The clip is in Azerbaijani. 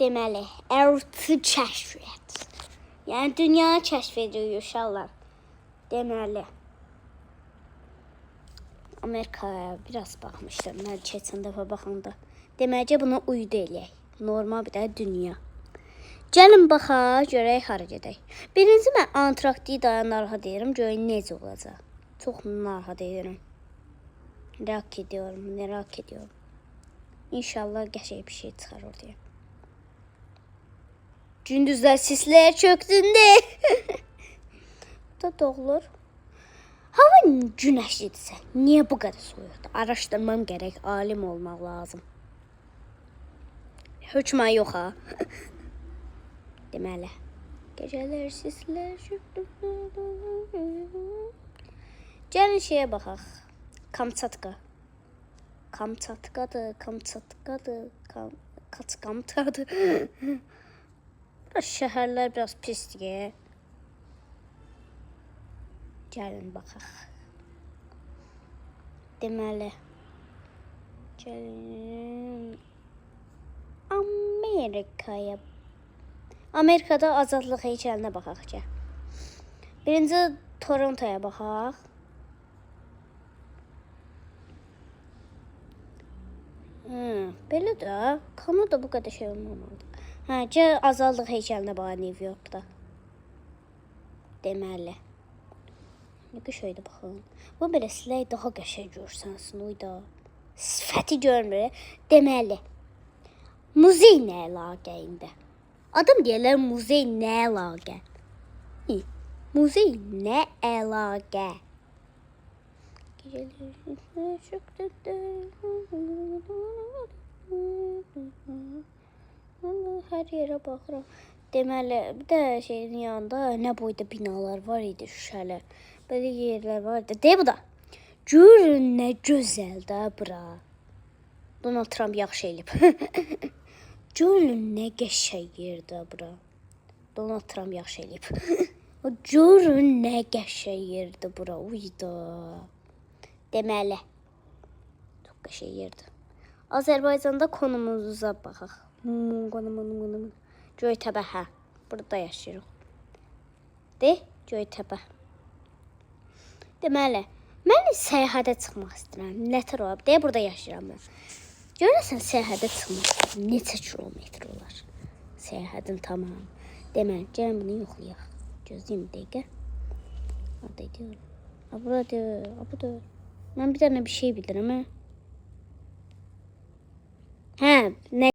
Deməli, artı kəşf et. Yəni dünyanı kəşf edirik uşaqlar. Deməli, Amerikaya biraz baxmışdım mən keçən dəfə baxanda. Deməli, buna uydu eləyək. Normal bir də dünya. Gəlin baxaq, görək hara gedək. Birinci mən Antarktidaya narahat edirəm, görək necə olacaq. Çox narahat edirəm. Merak ediyorum. İnşallah qəşəng bir şey çıxar oraya. Gündüzlər sislər çöktündə. Da doğulur. Hava günəşlidirsə, niyə bu qədər soyuqdur? Araşdırmam gərək, alim olmaq lazım. Hökmən yox ha. Deməli, gecələr sislər çöktündə. Gəlin şeyə baxaq. Kamçatka. Kamçatkadır. Kamçatkadır. Şəhərlər biraz pisdir. Gəlin baxaq. Deməli, gəlin Amerikaya. Amerikada azadlıq heykəlinə baxaq ki. Birinci Torontoya baxaq. Belə də, Kanada bu qədər şey olmamalıdır. Gəl azadlıq heykəlinə baxaq New Yorkda. Deməli. Ne qəşəngdir baxın. Bu belə silək daha qəşəng görsənsin uyda. Sifəti görmür. Deməli. Muzey nə əlaqə indi? Adam deyirlər muzey nə əlaqə? Muzey nə əlaqə? Hər yerə baxıram. Deməli, bir də şeyin yanında nə boyda binalar var idi şüşəli. Belə yerlər var idi. De bu da. Görün nə gözəldir bura. Donald Trump yaxşı elib. Görün nə qəşəng yerdir bura. Donald Trump yaxşı elib. Görün nə qəşəng yerdir bura. Uyda. Deməli. Çox qəşəng yerdir. Azərbaycanda konumuza baxaq. Göytəbə, hə. Burada yaşayırıq. De, Göytəbə. Deməli, mən səyahətə çıxmaq istəyirəm. Nətər olab? De, burada yaşayıram mən. Görəsən səyahətə çıxmaq istəyirəm. Neçə kilometr olar? Səyahətin tamamı. Deməli, gəlin bunu yoxlayaq. Gözləyim bir dəqiqə. Orada ediyorum. Burada. Mən bir dənə bir şey bilirəm, hə? Hə, nə?